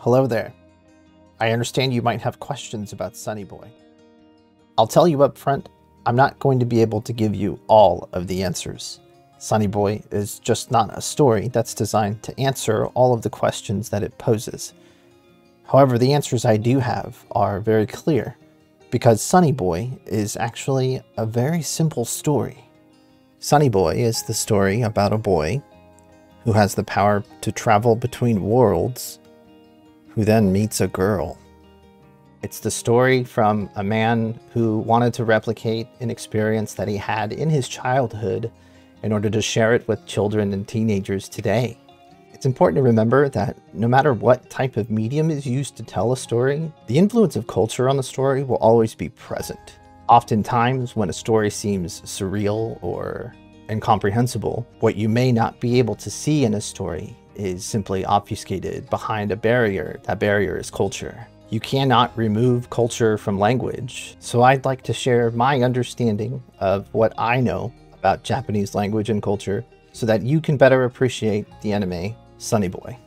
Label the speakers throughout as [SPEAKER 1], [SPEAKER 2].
[SPEAKER 1] Hello there. I understand you might have questions about Sonny Boy. I'll tell you up front, I'm not going to be able to give you all of the answers. Sonny Boy is just not a story that's designed to answer all of the questions that it poses. However, the answers I do have are very clear, because Sonny Boy is actually a very simple story. Sonny Boy is the story about a boy who has the power to travel between worlds, who then meets a girl. It's the story from a man who wanted to replicate an experience that he had in his childhood in order to share it with children and teenagers today. It's important to remember that no matter what type of medium is used to tell a story, the influence of culture on the story will always be present. Oftentimes, when a story seems surreal or incomprehensible, what you may not be able to see in a story is simply obfuscated behind a barrier. That barrier is culture. You cannot remove culture from language. So I'd like to share my understanding of what I know about Japanese language and culture so that you can better appreciate the anime Sonny Boy.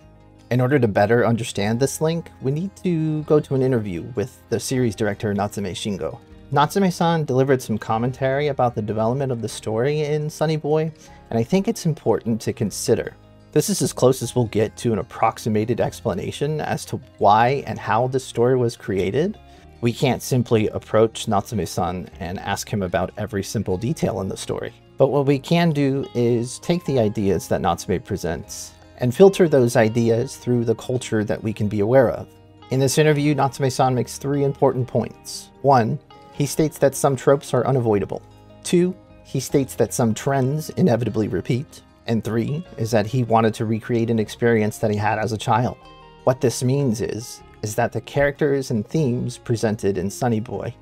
[SPEAKER 1] In order to better understand this link, we need to go to an interview with the series director Natsume Shingo. Natsume-san delivered some commentary about the development of the story in Sonny Boy, and I think it's important to consider. This is as close as we'll get to an approximated explanation as to why and how this story was created. We can't simply approach Natsume-san and ask him about every simple detail in the story. But what we can do is take the ideas that Natsume presents and filter those ideas through the culture that we can be aware of. In this interview, Natsume-san makes 3 important points. 1, he states that some tropes are unavoidable. 2, he states that some trends inevitably repeat. And 3 is that he wanted to recreate an experience that he had as a child. What this means is that the characters and themes presented in Sonny Boy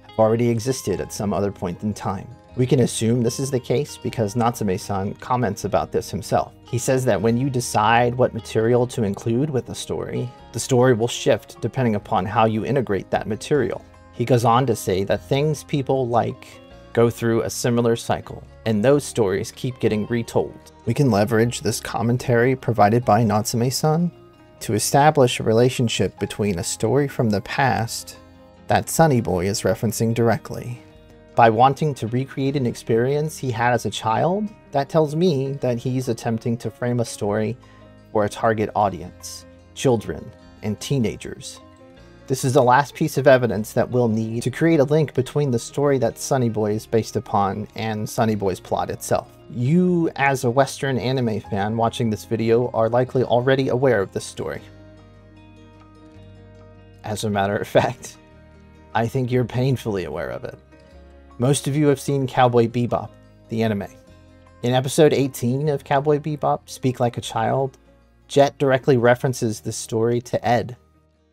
[SPEAKER 1] have already existed at some other point in time. We can assume this is the case because Natsume-san comments about this himself. He says that when you decide what material to include with the story will shift depending upon how you integrate that material. He goes on to say that things people like go through a similar cycle, and those stories keep getting retold. We can leverage this commentary provided by Natsume-san to establish a relationship between a story from the past that Sonny Boy is referencing directly. By wanting to recreate an experience he had as a child, that tells me that he's attempting to frame a story for a target audience, children and teenagers. This is the last piece of evidence that we'll need to create a link between the story that Sonny Boy is based upon and Sonny Boy's plot itself. You, as a Western anime fan watching this video, are likely already aware of this story. As a matter of fact, I think you're painfully aware of it. Most of you have seen Cowboy Bebop, the anime. In episode 18 of Cowboy Bebop, Speak Like a Child, Jet directly references this story to Ed.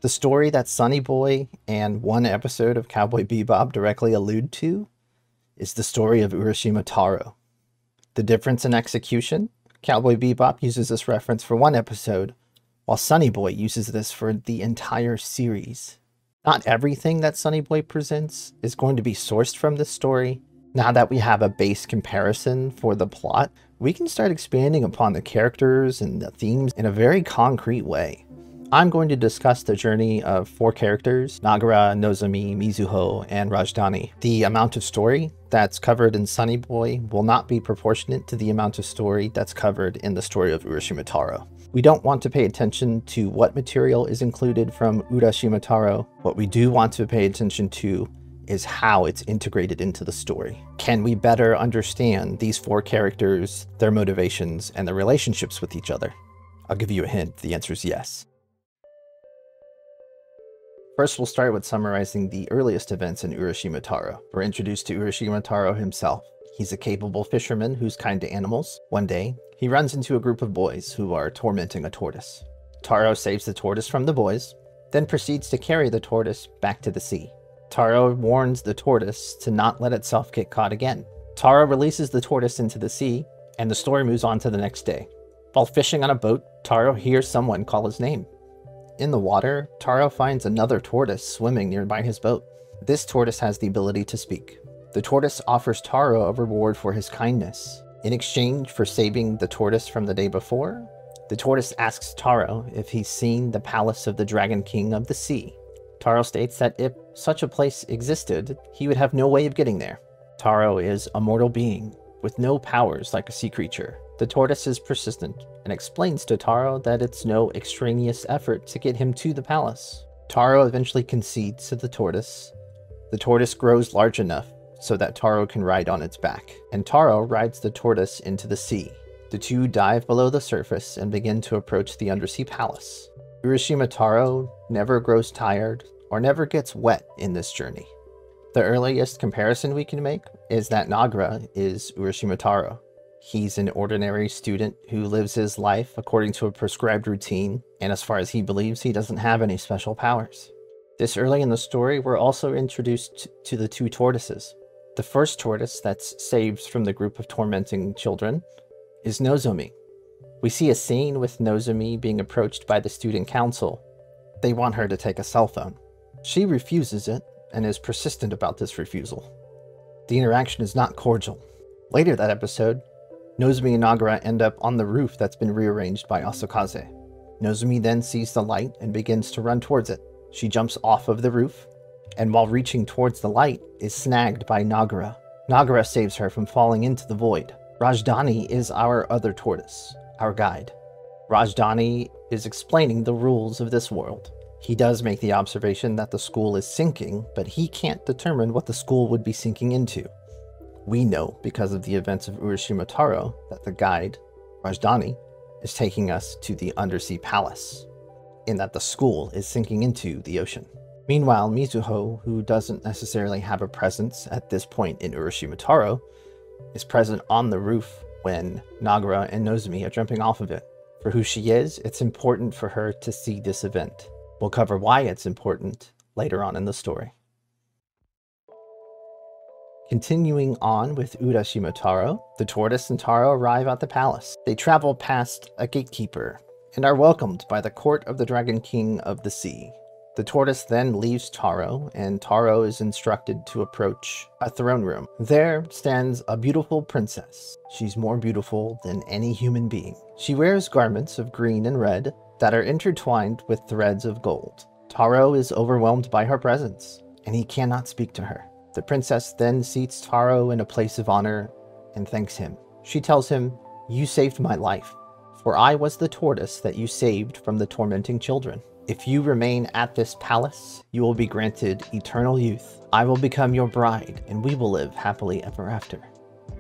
[SPEAKER 1] The story that Sonny Boy and one episode of Cowboy Bebop directly allude to is the story of Urashima Taro. The difference in execution, Cowboy Bebop uses this reference for one episode, while Sonny Boy uses this for the entire series. Not everything that Sonny Boy presents is going to be sourced from this story. Now that we have a base comparison for the plot, we can start expanding upon the characters and the themes in a very concrete way. I'm going to discuss the journey of 4 characters, Nagara, Nozomi, Mizuho, and Rajdani. The amount of story that's covered in Sonny Boy will not be proportionate to the amount of story that's covered in the story of Urashima Taro. We don't want to pay attention to what material is included from Urashima Taro. What we do want to pay attention to is how it's integrated into the story. Can we better understand these 4 characters, their motivations, and their relationships with each other? I'll give you a hint. The answer is yes. First, we'll start with summarizing the earliest events in Urashima Taro. We're introduced to Urashima Taro himself. He's a capable fisherman who's kind to animals. One day, he runs into a group of boys who are tormenting a tortoise. Taro saves the tortoise from the boys, then proceeds to carry the tortoise back to the sea. Taro warns the tortoise to not let itself get caught again. Taro releases the tortoise into the sea, and the story moves on to the next day. While fishing on a boat, Taro hears someone call his name. In the water, Taro finds another tortoise swimming nearby his boat. This tortoise has the ability to speak. The tortoise offers Taro a reward for his kindness. In exchange for saving the tortoise from the day before, The tortoise asks Taro if he's seen the palace of the Dragon King of the Sea. Taro states that if such a place existed, he would have no way of getting there. Taro is a mortal being with no powers like a sea creature. The tortoise is persistent and explains to Taro that it's no extraneous effort to get him to the palace. Taro eventually concedes to the tortoise. The tortoise grows large enough so that Taro can ride on its back, and Taro rides the tortoise into the sea. The two dive below the surface and begin to approach the undersea palace. Urashima Taro never grows tired or never gets wet in this journey. The earliest comparison we can make is that Nagara is Urashima Taro. He's an ordinary student who lives his life according to a prescribed routine, and as far as he believes, he doesn't have any special powers. This early in the story, we're also introduced to the two tortoises. The first tortoise that's saved from the group of tormenting children is Nozomi. We see a scene with Nozomi being approached by the student council. They want her to take a cell phone. She refuses it and is persistent about this refusal. The interaction is not cordial. Later that episode, Nozomi and Nagara end up on the roof that's been rearranged by Asukaze. Nozomi then sees the light and begins to run towards it. She jumps off of the roof, and while reaching towards the light, is snagged by Nagara. Nagara saves her from falling into the void. Rajdhani is our other tortoise, our guide. Rajdhani is explaining the rules of this world. He does make the observation that the school is sinking, but he can't determine what the school would be sinking into. We know, because of the events of Urashima Taro, that the guide, Rajdhani, is taking us to the undersea palace, and that the school is sinking into the ocean. Meanwhile, Mizuho, who doesn't necessarily have a presence at this point in Urashima Taro, is present on the roof when Nagara and Nozomi are jumping off of it. For who she is, it's important for her to see this event. We'll cover why it's important later on in the story. Continuing on with Urashima Taro, the tortoise and Taro arrive at the palace. They travel past a gatekeeper and are welcomed by the court of the Dragon King of the Sea. The tortoise then leaves Taro, and Taro is instructed to approach a throne room. There stands a beautiful princess. She's more beautiful than any human being. She wears garments of green and red that are intertwined with threads of gold. Taro is overwhelmed by her presence, and he cannot speak to her. The princess then seats Taro in a place of honor and thanks him. She tells him, "You saved my life, for I was the tortoise that you saved from the tormenting children. If you remain at this palace, you will be granted eternal youth. I will become your bride, and we will live happily ever after."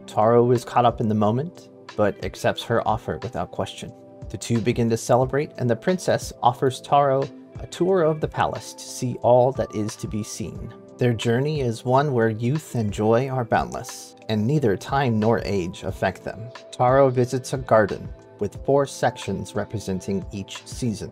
[SPEAKER 1] Taro is caught up in the moment, but accepts her offer without question. The two begin to celebrate, and the princess offers Taro a tour of the palace to see all that is to be seen. Their journey is one where youth and joy are boundless, and neither time nor age affect them. Taro visits a garden with 4 sections representing each season.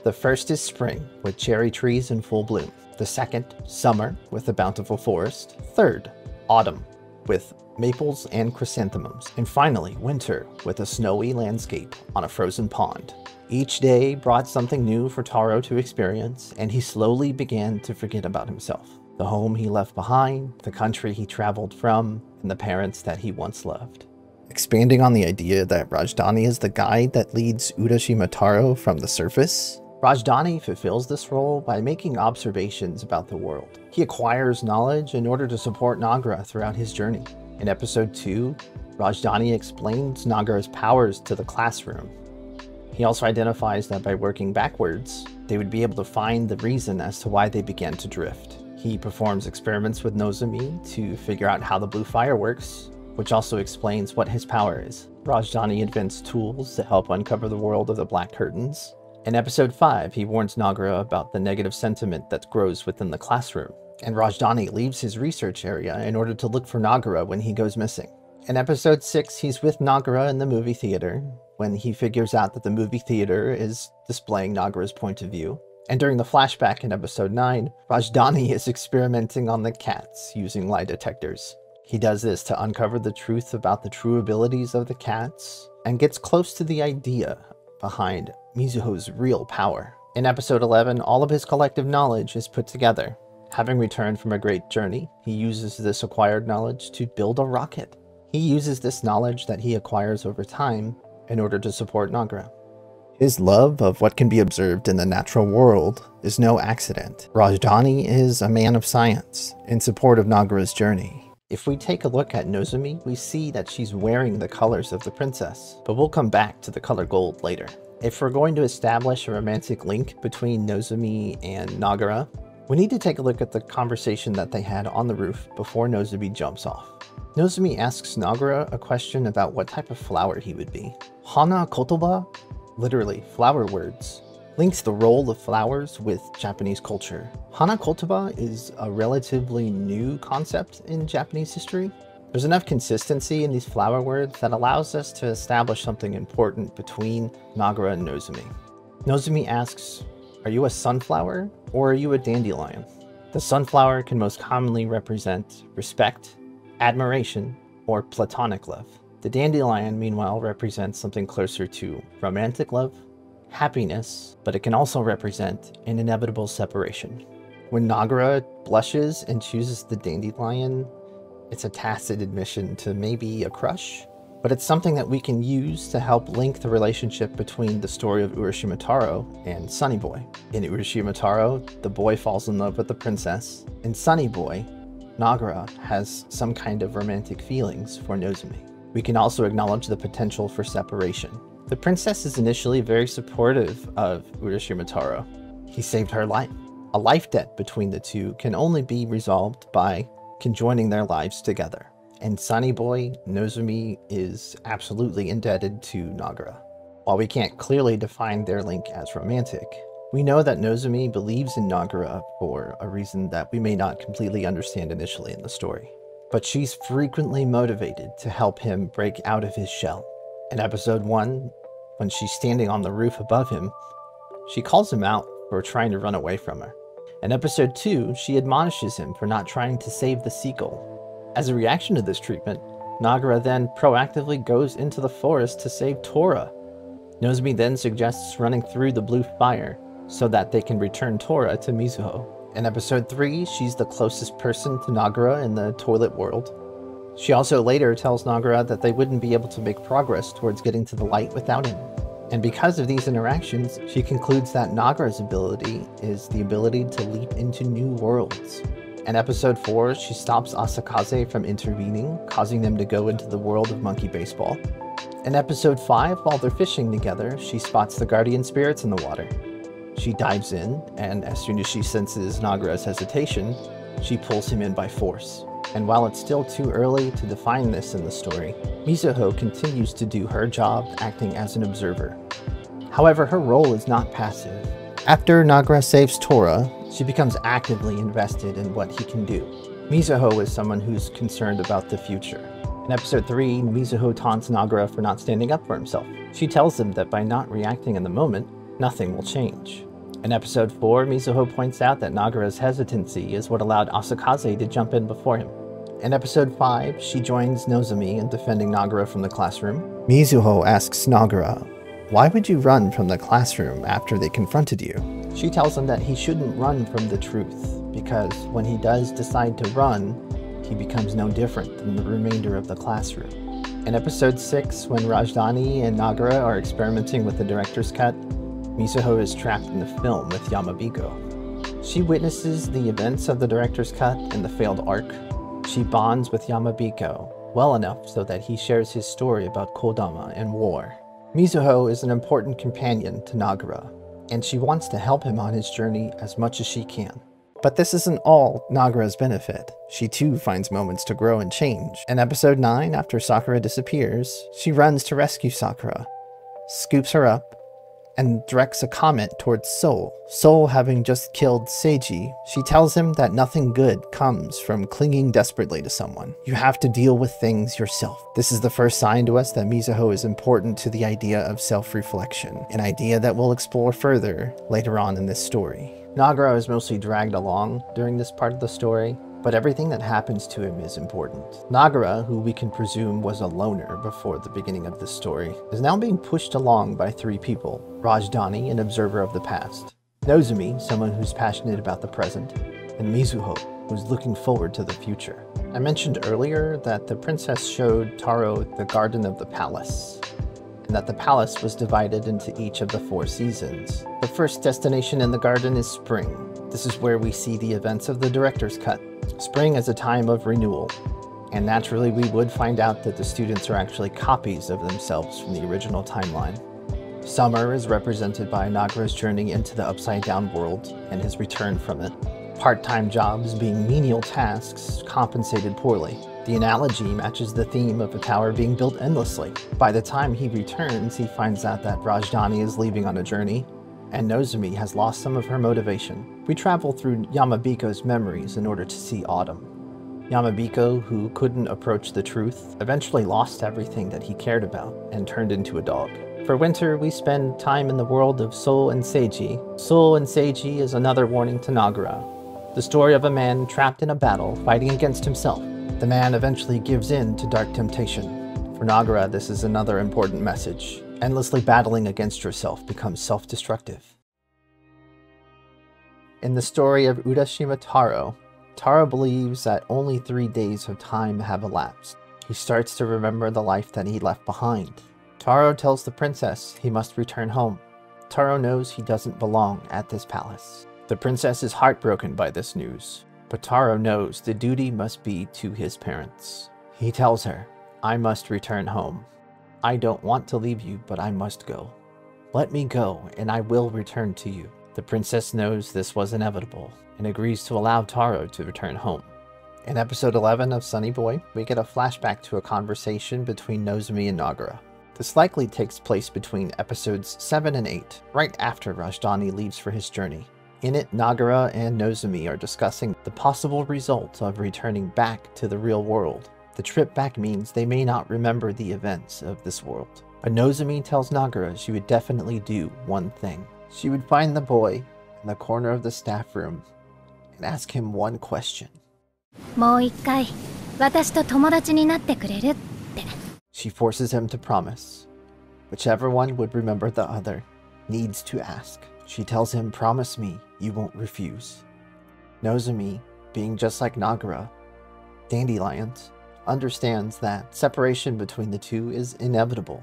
[SPEAKER 1] The first is spring, with cherry trees in full bloom. The second, summer, with a bountiful forest. Third, autumn, with maples and chrysanthemums. And finally, winter, with a snowy landscape on a frozen pond. Each day brought something new for Taro to experience, and he slowly began to forget about himself. The home he left behind, the country he traveled from, and the parents that he once loved. Expanding on the idea that Rajdhani is the guide that leads Urashima Taro from the surface, Rajdhani fulfills this role by making observations about the world. He acquires knowledge in order to support Nagara throughout his journey. In episode 2, Rajdhani explains Nagara's powers to the classroom. He also identifies that by working backwards, they would be able to find the reason as to why they began to drift. He performs experiments with Nozomi to figure out how the blue fire works, which also explains what his power is. Rajdhani invents tools to help uncover the world of the Black Curtains. In episode 5, he warns Nagara about the negative sentiment that grows within the classroom, and Rajdhani leaves his research area in order to look for Nagara when he goes missing. In episode 6, he's with Nagara in the movie theater, when he figures out that the movie theater is displaying Nagara's point of view. And during the flashback in episode 9, Rajdhani is experimenting on the cats using lie detectors. He does this to uncover the truth about the true abilities of the cats, and gets close to the idea behind Mizuho's real power. In episode 11, all of his collective knowledge is put together. Having returned from a great journey, he uses this acquired knowledge to build a rocket. He uses this knowledge that he acquires over time in order to support Nagara. His love of what can be observed in the natural world is no accident. Rajdhani is a man of science in support of Nagara's journey. If we take a look at Nozomi, we see that she's wearing the colors of the princess, but we'll come back to the color gold later. If we're going to establish a romantic link between Nozomi and Nagara, we need to take a look at the conversation that they had on the roof before Nozomi jumps off. Nozomi asks Nagara a question about what type of flower he would be. Hana kotoba, literally flower words, links the role of flowers with Japanese culture. Hana kotoba is a relatively new concept in Japanese history. There's enough consistency in these flower words that allows us to establish something important between Nagara and Nozomi. Nozomi asks, "Are you a sunflower or are you a dandelion?" The sunflower can most commonly represent respect, admiration, or platonic love. The dandelion, meanwhile, represents something closer to romantic love, happiness, but it can also represent an inevitable separation. When Nagara blushes and chooses the dandelion, it's a tacit admission to maybe a crush, but it's something that we can use to help link the relationship between the story of Urashima Taro and Sonny Boy. In Urashima Taro, the boy falls in love with the princess. In Sonny Boy, Nagara has some kind of romantic feelings for Nozomi. We can also acknowledge the potential for separation. The princess is initially very supportive of Urashima Taro. He saved her life. A life debt between the two can only be resolved by conjoining their lives together. And Sonny Boy, Nozomi is absolutely indebted to Nagara. While we can't clearly define their link as romantic, we know that Nozomi believes in Nagara for a reason that we may not completely understand initially in the story. But she's frequently motivated to help him break out of his shell. In episode 1, when she's standing on the roof above him, she calls him out for trying to run away from her. In episode 2, she admonishes him for not trying to save the seagull. As a reaction to this treatment, Nagara then proactively goes into the forest to save Tora. Nozomi then suggests running through the blue fire so that they can return Tora to Mizuho. In episode 3, she's the closest person to Nagara in the toilet world. She also later tells Nagara that they wouldn't be able to make progress towards getting to the light without him. And because of these interactions, she concludes that Nagara's ability is the ability to leap into new worlds. In episode 4, she stops Asakaze from intervening, causing them to go into the world of monkey baseball. In episode 5, while they're fishing together, she spots the guardian spirits in the water. She dives in, and as soon as she senses Nagara's hesitation, she pulls him in by force. And while it's still too early to define this in the story, Mizuho continues to do her job acting as an observer. However, her role is not passive. After Nagara saves Tora, she becomes actively invested in what he can do. Mizuho is someone who's concerned about the future. In episode 3, Mizuho taunts Nagara for not standing up for himself. She tells him that by not reacting in the moment, nothing will change. In episode 4, Mizuho points out that Nagara's hesitancy is what allowed Asakaze to jump in before him. In episode 5, she joins Nozomi in defending Nagara from the classroom. Mizuho asks Nagara, "Why would you run from the classroom after they confronted you?" She tells him that he shouldn't run from the truth, because when he does decide to run, he becomes no different than the remainder of the classroom. In episode 6, when Rajdhani and Nagara are experimenting with the director's cut, Mizuho is trapped in the film with Yamabiko. She witnesses the events of the director's cut and the failed arc. She bonds with Yamabiko well enough so that he shares his story about Kodama and war. Mizuho is an important companion to Nagara, and she wants to help him on his journey as much as she can. But this isn't all Nagara's benefit. She too finds moments to grow and change. In episode 9, after Sakura disappears, she runs to rescue Sakura, scoops her up, and directs a comment towards Soul. Soul having just killed Seiji, she tells him that nothing good comes from clinging desperately to someone. You have to deal with things yourself. This is the first sign to us that Mizuho is important to the idea of self-reflection, an idea that we'll explore further later on in this story. Nagara is mostly dragged along during this part of the story, but everything that happens to him is important. Nagara, who we can presume was a loner before the beginning of this story, is now being pushed along by 3 people. Rajdhani, an observer of the past, Nozomi, someone who's passionate about the present, and Mizuho, who's looking forward to the future. I mentioned earlier that the princess showed Taro the garden of the palace, and that the palace was divided into each of the 4 seasons. The first destination in the garden is spring. This is where we see the events of the director's cut. Spring is a time of renewal, and naturally we would find out that the students are actually copies of themselves from the original timeline. Summer is represented by Nagara's journey into the upside-down world and his return from it. Part-time jobs being menial tasks compensated poorly. The analogy matches the theme of a tower being built endlessly. By the time he returns, he finds out that Rajdhani is leaving on a journey, and Nozomi has lost some of her motivation. We travel through Yamabiko's memories in order to see autumn. Yamabiko, who couldn't approach the truth, eventually lost everything that he cared about and turned into a dog. For winter, we spend time in the world of Soul and Seiji. Soul and Seiji is another warning to Nagara. The story of a man trapped in a battle fighting against himself. The man eventually gives in to dark temptation. For Nagara, this is another important message. Endlessly battling against yourself becomes self-destructive. In the story of Urashima Taro, Taro believes that only 3 days of time have elapsed. He starts to remember the life that he left behind. Taro tells the princess he must return home. Taro knows he doesn't belong at this palace. The princess is heartbroken by this news, but Taro knows the duty must be to his parents. He tells her, "I must return home. I don't want to leave you, but I must go. Let me go, and I will return to you." The princess knows this was inevitable, and agrees to allow Taro to return home. In episode 11 of Sonny Boy, we get a flashback to a conversation between Nozomi and Nagara. This likely takes place between episodes 7 and 8, right after Rajdhani leaves for his journey. In it, Nagara and Nozomi are discussing the possible result of returning back to the real world. The trip back means they may not remember the events of this world. But Nozomi tells Nagara she would definitely do one thing. She would find the boy in the corner of the staff room and ask him one question.
[SPEAKER 2] もう一回、私と友達になってくれるって。
[SPEAKER 1] She forces him to promise. Whichever one would remember the other needs to ask. She tells him, "Promise me you won't refuse." Nozomi, being just like Nagara, Dandelions, understands that separation between the two is inevitable.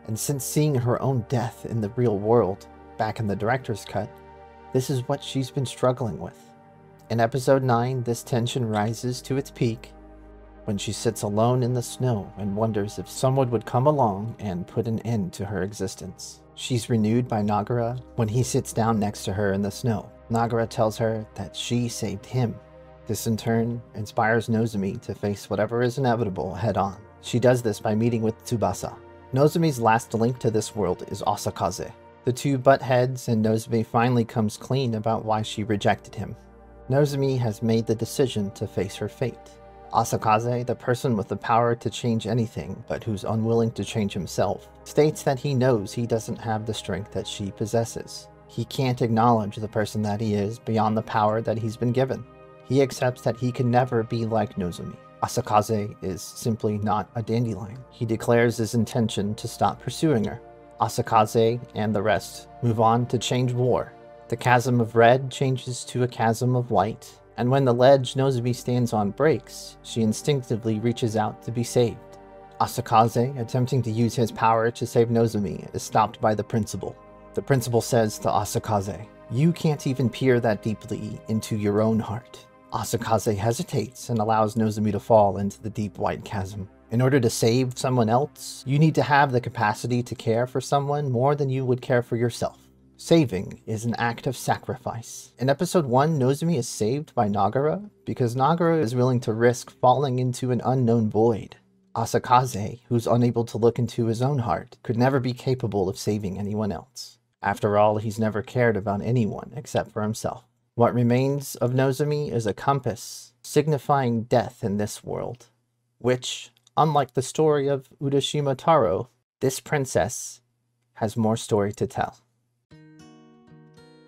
[SPEAKER 1] And since seeing her own death in the real world, back in the director's cut, this is what she's been struggling with. In episode 9, this tension rises to its peak when she sits alone in the snow and wonders if someone would come along and put an end to her existence. She's renewed by Nagara when he sits down next to her in the snow. Nagara tells her that she saved him. This in turn inspires Nozomi to face whatever is inevitable head on. She does this by meeting with Tsubasa. Nozomi's last link to this world is Asakaze. The two butt heads, and Nozomi finally comes clean about why she rejected him. Nozomi has made the decision to face her fate. Asakaze, the person with the power to change anything, but who's unwilling to change himself, states that he knows he doesn't have the strength that she possesses. He can't acknowledge the person that he is beyond the power that he's been given. He accepts that he can never be like Nozomi. Asakaze is simply not a dandelion. He declares his intention to stop pursuing her. Asakaze and the rest move on to change war. The chasm of red changes to a chasm of white, and when the ledge Nozomi stands on breaks, she instinctively reaches out to be saved. Asakaze, attempting to use his power to save Nozomi, is stopped by the principal. The principal says to Asakaze, "You can't even peer that deeply into your own heart." Asakaze hesitates and allows Nozomi to fall into the deep white chasm. In order to save someone else, you need to have the capacity to care for someone more than you would care for yourself. Saving is an act of sacrifice. In episode 1, Nozomi is saved by Nagara because Nagara is willing to risk falling into an unknown void. Asakaze, who's unable to look into his own heart, could never be capable of saving anyone else. After all, he's never cared about anyone except for himself. What remains of Nozomi is a compass, signifying death in this world, which, unlike the story of Urashima Taro, this princess has more story to tell.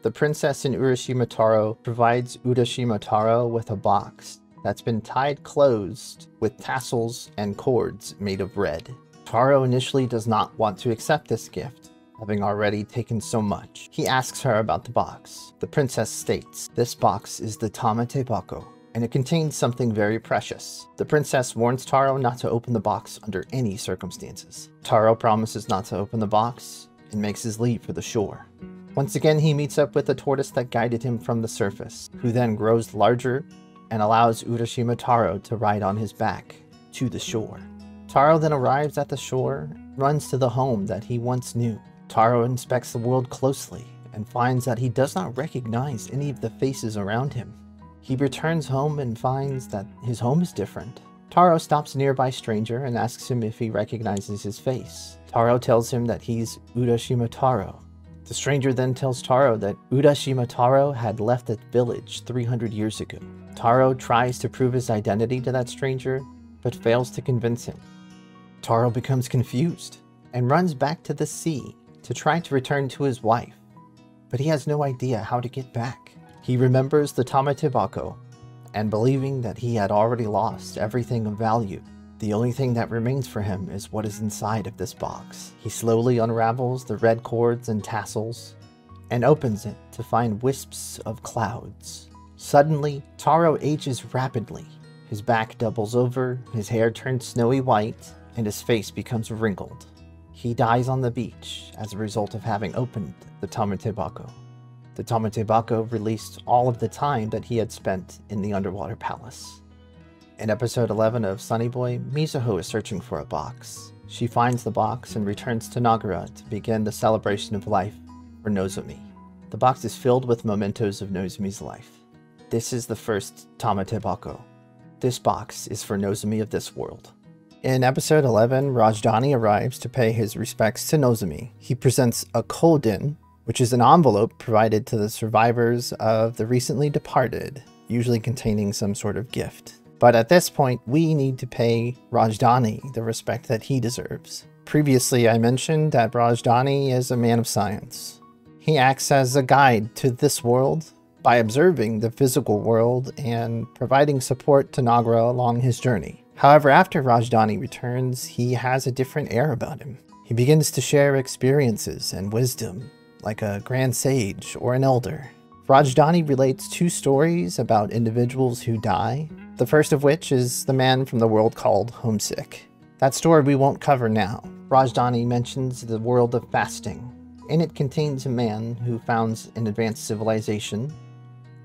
[SPEAKER 1] The princess in Urashima Taro provides Urashima Taro with a box that's been tied closed with tassels and cords made of red. Taro initially does not want to accept this gift, having already taken so much. He asks her about the box. The princess states, "This box is the Tamete Bako." and it contains something very precious. The princess warns Taro not to open the box under any circumstances. Taro promises not to open the box and makes his leave for the shore. Once again, he meets up with the tortoise that guided him from the surface, who then grows larger and allows Urashima Taro to ride on his back to the shore. Taro then arrives at the shore and runs to the home that he once knew. Taro inspects the world closely and finds that he does not recognize any of the faces around him. He returns home and finds that his home is different. Taro stops a nearby stranger and asks him if he recognizes his face. Taro tells him that he's Urashima Taro. The stranger then tells Taro that Urashima Taro had left the village 300 years ago. Taro tries to prove his identity to that stranger, but fails to convince him. Taro becomes confused and runs back to the sea to try to return to his wife, but he has no idea how to get back. He remembers the Tamatebako, and believing that he had already lost everything of value, the only thing that remains for him is what is inside of this box. He slowly unravels the red cords and tassels, and opens it to find wisps of clouds. Suddenly, Taro ages rapidly. His back doubles over, his hair turns snowy white, and his face becomes wrinkled. He dies on the beach as a result of having opened the Tamatebako. The Tamatebako released all of the time that he had spent in the underwater palace. In episode 11 of Sonny Boy, Mizuho is searching for a box. She finds the box and returns to Nagara to begin the celebration of life for Nozomi. The box is filled with mementos of Nozomi's life. This is the first Tamatebako. This box is for Nozomi of this world. In episode 11, Rajdhani arrives to pay his respects to Nozomi. He presents a koden, which is an envelope provided to the survivors of the recently departed, usually containing some sort of gift. But at this point, we need to pay Rajdhani the respect that he deserves. Previously, I mentioned that Rajdhani is a man of science. He acts as a guide to this world by observing the physical world and providing support to Nagara along his journey. However, after Rajdhani returns, he has a different air about him. He begins to share experiences and wisdom, like a grand sage or an elder. Rajdhani relates two stories about individuals who die, the first of which is the man from the world called Homesick. That story we won't cover now. Rajdhani mentions the world of fasting, and it contains a man who founds an advanced civilization,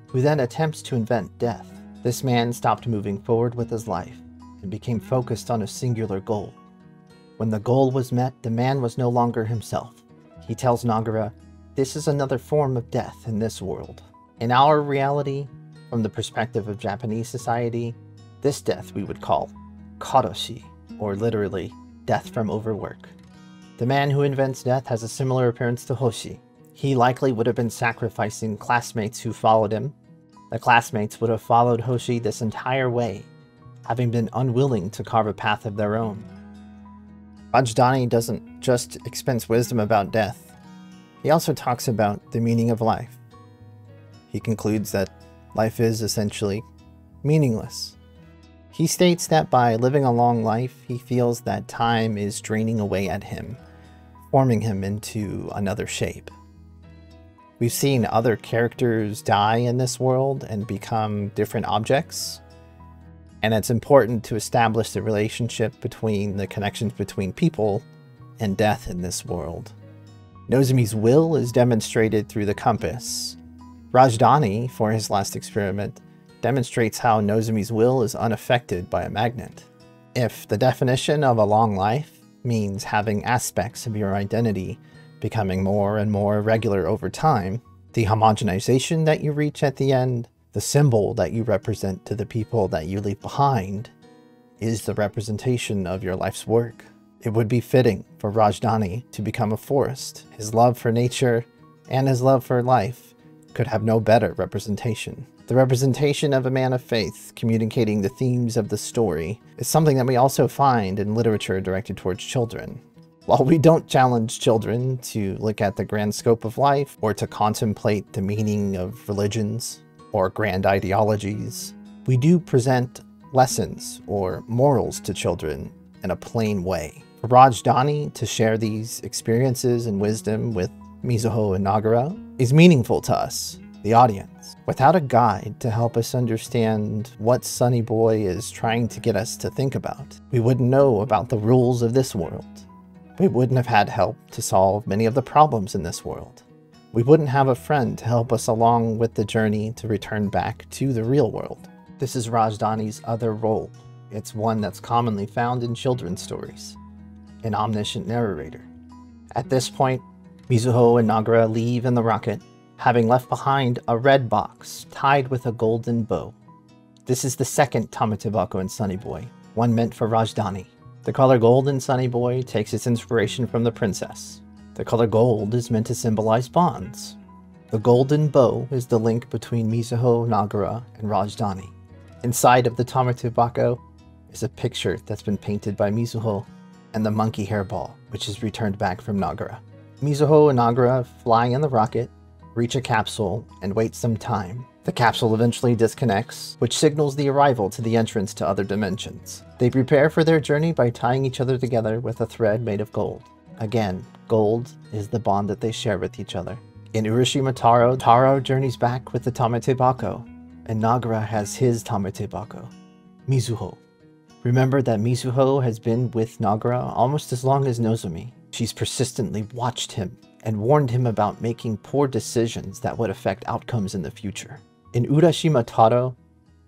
[SPEAKER 1] who then attempts to invent death. This man stopped moving forward with his life, and became focused on a singular goal. When the goal was met, the man was no longer himself. He tells Nagara, this is another form of death in this world. In our reality, from the perspective of Japanese society, this death we would call karoshi, or literally, death from overwork. The man who invents death has a similar appearance to Hoshi. He likely would have been sacrificing classmates who followed him. The classmates would have followed Hoshi this entire way, having been unwilling to carve a path of their own. Rajdhani doesn't just expense wisdom about death, he also talks about the meaning of life. He concludes that life is essentially meaningless. He states that by living a long life, he feels that time is draining away at him, forming him into another shape. We've seen other characters die in this world and become different objects, and it's important to establish the relationship between the connections between people and death in this world. Nozomi's will is demonstrated through the compass. Rajdhani, for his last experiment, demonstrates how Nozomi's will is unaffected by a magnet. If the definition of a long life means having aspects of your identity becoming more and more regular over time, the homogenization that you reach at the end, the symbol that you represent to the people that you leave behind, is the representation of your life's work. It would be fitting for Rajdhani to become a forest. His love for nature and his love for life could have no better representation. The representation of a man of faith communicating the themes of the story is something that we also find in literature directed towards children. While we don't challenge children to look at the grand scope of life or to contemplate the meaning of religions or grand ideologies, we do present lessons or morals to children in a plain way. For Rajdhani to share these experiences and wisdom with Mizuho and Nagara is meaningful to us. the audience. Without a guide to help us understand what Sonny Boy is trying to get us to think about, we wouldn't know about the rules of this world. We wouldn't have had help to solve many of the problems in this world. We wouldn't have a friend to help us along with the journey to return back to the real world. This is Rajdhani's other role. It's one that's commonly found in children's stories, an omniscient narrator. At this point, Mizuho and Nagara leave in the rocket, having left behind a red box tied with a golden bow. This is the second Tamatebako in Sonny Boy, one meant for Rajdhani. The color gold in Sonny Boy takes its inspiration from the princess. The color gold is meant to symbolize bonds. The golden bow is the link between Mizuho, Nagara, and Rajdhani. Inside of the Tamatebako is a picture that's been painted by Mizuho and the monkey hairball, which is returned back from Nagara. Mizuho and Nagara fly in the rocket, reach a capsule, and wait some time. The capsule eventually disconnects, which signals the arrival to the entrance to other dimensions. They prepare for their journey by tying each other together with a thread made of gold. Again, gold is the bond that they share with each other. In Urashima Taro journeys back with the Tamatebako, and Nagara has his Tamatebako, Mizuho. Remember that Mizuho has been with Nagara almost as long as Nozomi. She's persistently watched him and warned him about making poor decisions that would affect outcomes in the future. In Urashima Taro,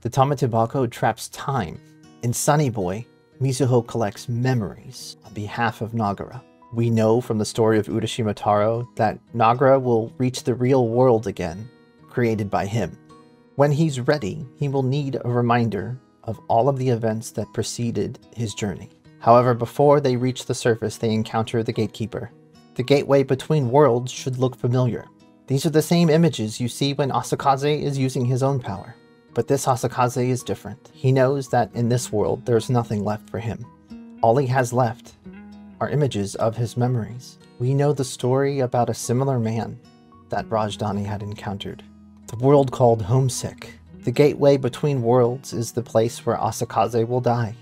[SPEAKER 1] the Tamatebako traps time. In Sonny Boy, Mizuho collects memories on behalf of Nagara. We know from the story of Urashima Taro that Nagara will reach the real world again, created by him. When he's ready, he will need a reminder of all of the events that preceded his journey. However, before they reach the surface, they encounter the gatekeeper. The gateway between worlds should look familiar. These are the same images you see when Asakaze is using his own power. But this Asakaze is different. He knows that in this world, there's nothing left for him. All he has left are images of his memories. We know the story about a similar man that Rajdhani had encountered. The world called Homesick. The gateway between worlds is the place where Asakaze will die.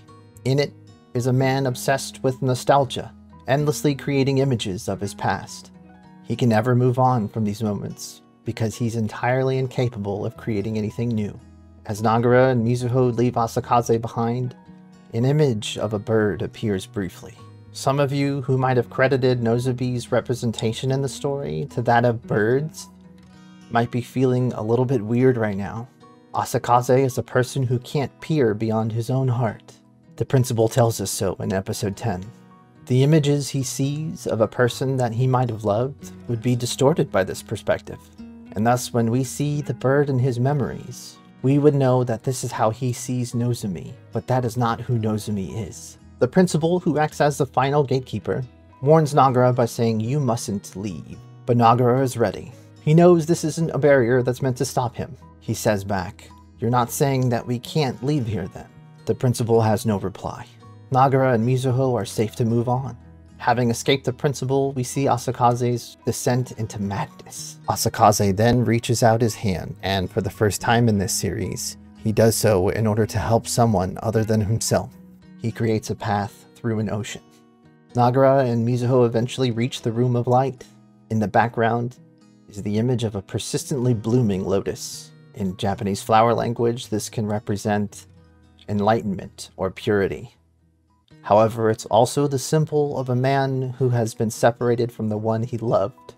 [SPEAKER 1] In it is a man obsessed with nostalgia, endlessly creating images of his past. He can never move on from these moments because he's entirely incapable of creating anything new. As Nagara and Mizuho leave Asakaze behind, an image of a bird appears briefly. Some of you who might have credited Nozomi's representation in the story to that of birds might be feeling a little bit weird right now. Asakaze is a person who can't peer beyond his own heart. The principal tells us so in episode 10. The images he sees of a person that he might have loved would be distorted by this perspective. And thus, when we see the bird in his memories, we would know that this is how he sees Nozomi, but that is not who Nozomi is. The principal, who acts as the final gatekeeper, warns Nagara by saying, "You mustn't leave." But Nagara is ready. He knows this isn't a barrier that's meant to stop him. He says back, "You're not saying that we can't leave here then?" The principal has no reply. Nagara and Mizuho are safe to move on. Having escaped the principal, we see Asakaze's descent into madness. Asakaze then reaches out his hand, and for the first time in this series, he does so in order to help someone other than himself. He creates a path through an ocean. Nagara and Mizuho eventually reach the Room of Light. In the background is the image of a persistently blooming lotus. In Japanese flower language, this can represent enlightenment or purity. However, it's also the symbol of a man who has been separated from the one he loved.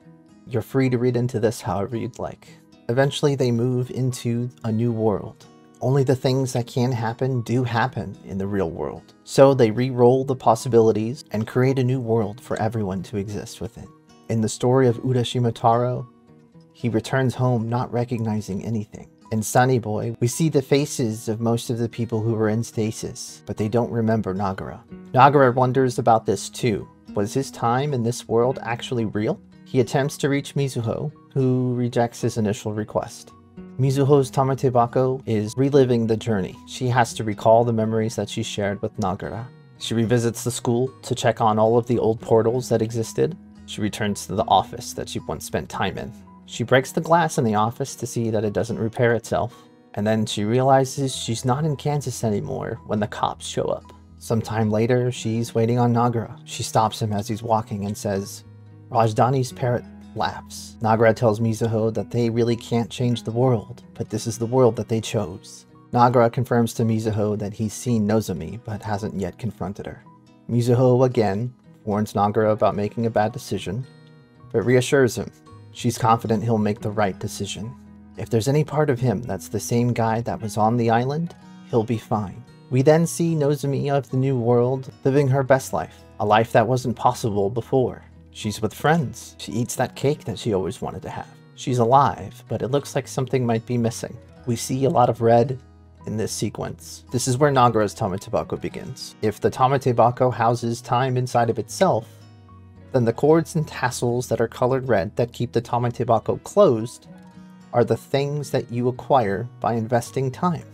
[SPEAKER 1] You're free to read into this however you'd like. Eventually, they move into a new world. Only the things that can happen do happen in the real world. So they re-roll the possibilities and create a new world for everyone to exist within. In the story of Urashima Taro, he returns home not recognizing anything. In Sonny Boy, we see the faces of most of the people who were in stasis, but they don't remember Nagara. Nagara wonders about this too. Was his time in this world actually real? He attempts to reach Mizuho, who rejects his initial request. Mizuho's Tamatebako is reliving the journey. She has to recall the memories that she shared with Nagara. She revisits the school to check on all of the old portals that existed. She returns to the office that she once spent time in. She breaks the glass in the office to see that it doesn't repair itself. And then she realizes she's not in Kansas anymore when the cops show up. Sometime later, she's waiting on Nagara. She stops him as he's walking and says, "Rajdhani's parrot laughs. Nagara tells Mizuho that they really can't change the world, but this is the world that they chose. Nagara confirms to Mizuho that he's seen Nozomi, but hasn't yet confronted her. Mizuho again warns Nagara about making a bad decision, but reassures him. She's confident he'll make the right decision. If there's any part of him that's the same guy that was on the island, he'll be fine. We then see Nozomi of the new world living her best life, a life that wasn't possible before. She's with friends. She eats that cake that she always wanted to have. She's alive, but it looks like something might be missing. We see a lot of red in this sequence. This is where Nagara's Tamatebako begins. If the Tamatebako houses time inside of itself, then the cords and tassels that are colored red that keep the Tamatebako closed are the things that you acquire by investing time.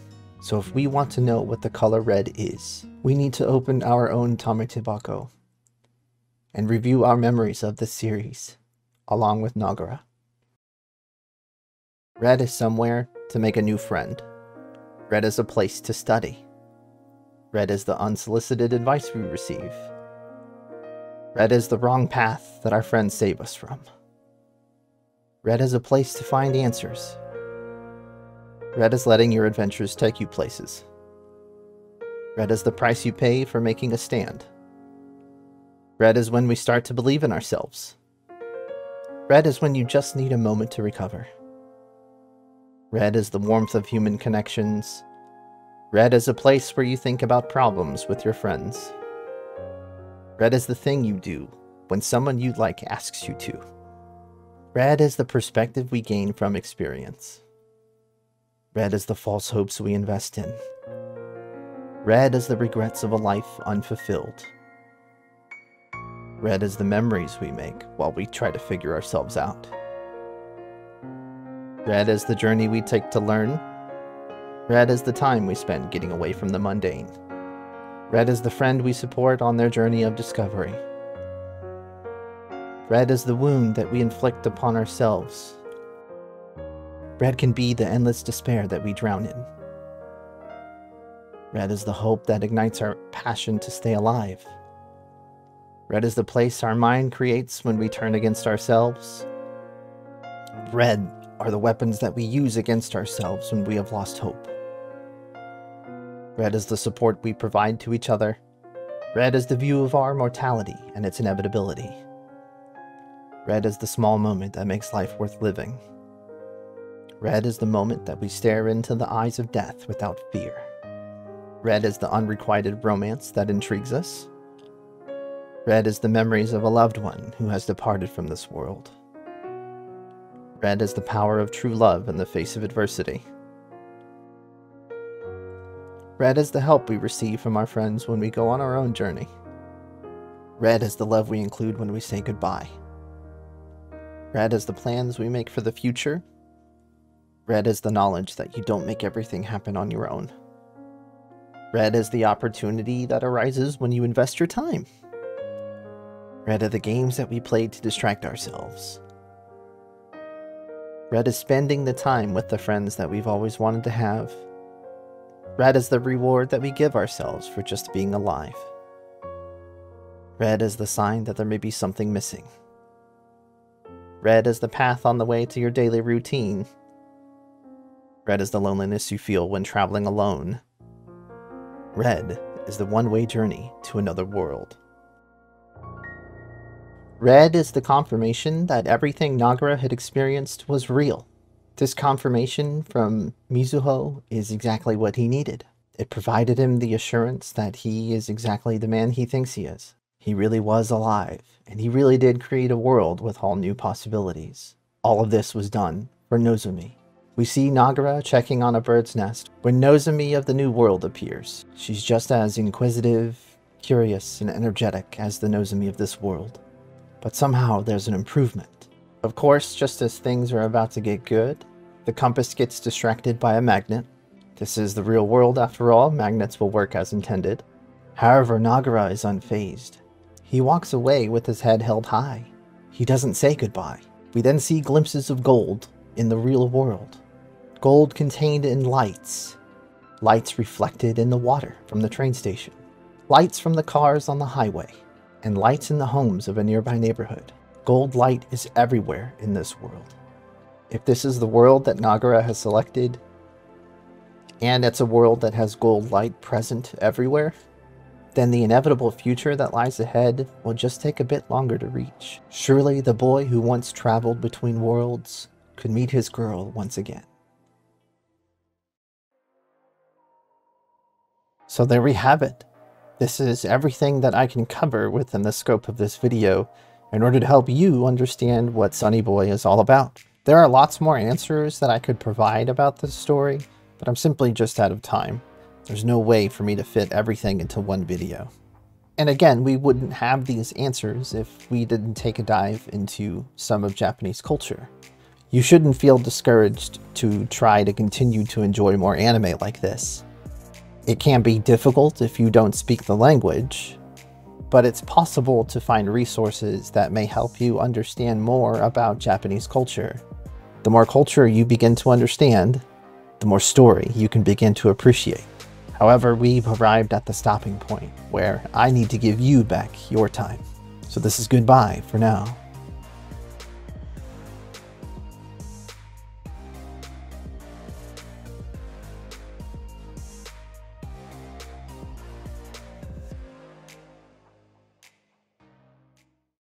[SPEAKER 1] So if we want to know what the color red is, we need to open our own Tamatebako and review our memories of this series, along with Nagara. Red is somewhere to make a new friend. Red is a place to study. Red is the unsolicited advice we receive. Red is the wrong path that our friends save us from. Red is a place to find answers. Red is letting your adventures take you places. Red is the price you pay for making a stand. Red is when we start to believe in ourselves. Red is when you just need a moment to recover. Red is the warmth of human connections. Red is a place where you think about problems with your friends. Red is the thing you do when someone you like asks you to. Red is the perspective we gain from experience. Red is the false hopes we invest in. Red is the regrets of a life unfulfilled. Red is the memories we make while we try to figure ourselves out. Red is the journey we take to learn. Red is the time we spend getting away from the mundane. Red is the friend we support on their journey of discovery. Red is the wound that we inflict upon ourselves. Red can be the endless despair that we drown in. Red is the hope that ignites our passion to stay alive. Red is the place our mind creates when we turn against ourselves. Red are the weapons that we use against ourselves when we have lost hope. Red is the support we provide to each other. Red is the view of our mortality and its inevitability. Red is the small moment that makes life worth living. Red is the moment that we stare into the eyes of death without fear. Red is the unrequited romance that intrigues us. Red is the memories of a loved one who has departed from this world. Red is the power of true love in the face of adversity. Red is the help we receive from our friends when we go on our own journey. Red is the love we include when we say goodbye. Red is the plans we make for the future. Red is the knowledge that you don't make everything happen on your own. Red is the opportunity that arises when you invest your time. Red are the games that we play to distract ourselves. Red is spending the time with the friends that we've always wanted to have. Red is the reward that we give ourselves for just being alive. Red is the sign that there may be something missing. Red is the path on the way to your daily routine. Red is the loneliness you feel when traveling alone. Red is the one-way journey to another world. Red is the confirmation that everything Nagara had experienced was real. This confirmation from Mizuho is exactly what he needed. It provided him the assurance that he is exactly the man he thinks he is. He really was alive, and he really did create a world with all new possibilities. All of this was done for Nozomi. We see Nagara checking on a bird's nest when Nozomi of the New World appears. She's just as inquisitive, curious, and energetic as the Nozomi of this world. But somehow there's an improvement. Of course, just as things are about to get good, the compass gets distracted by a magnet. This is the real world after all, magnets will work as intended. However, Nagara is unfazed. He walks away with his head held high. He doesn't say goodbye. We then see glimpses of gold in the real world. Gold contained in lights. Lights reflected in the water from the train station. Lights from the cars on the highway. And lights in the homes of a nearby neighborhood. Gold light is everywhere in this world. If this is the world that Nagara has selected, and it's a world that has gold light present everywhere, then the inevitable future that lies ahead will just take a bit longer to reach. Surely the boy who once traveled between worlds could meet his girl once again. So there we have it. This is everything that I can cover within the scope of this video in order to help you understand what Sonny Boy is all about. There are lots more answers that I could provide about this story, but I'm simply just out of time. There's no way for me to fit everything into one video. And again, we wouldn't have these answers if we didn't take a dive into some of Japanese culture. You shouldn't feel discouraged to try to continue to enjoy more anime like this. It can be difficult if you don't speak the language, but it's possible to find resources that may help you understand more about Japanese culture. The more culture you begin to understand, the more story you can begin to appreciate. However, we've arrived at the stopping point where I need to give you back your time. So this is goodbye for now.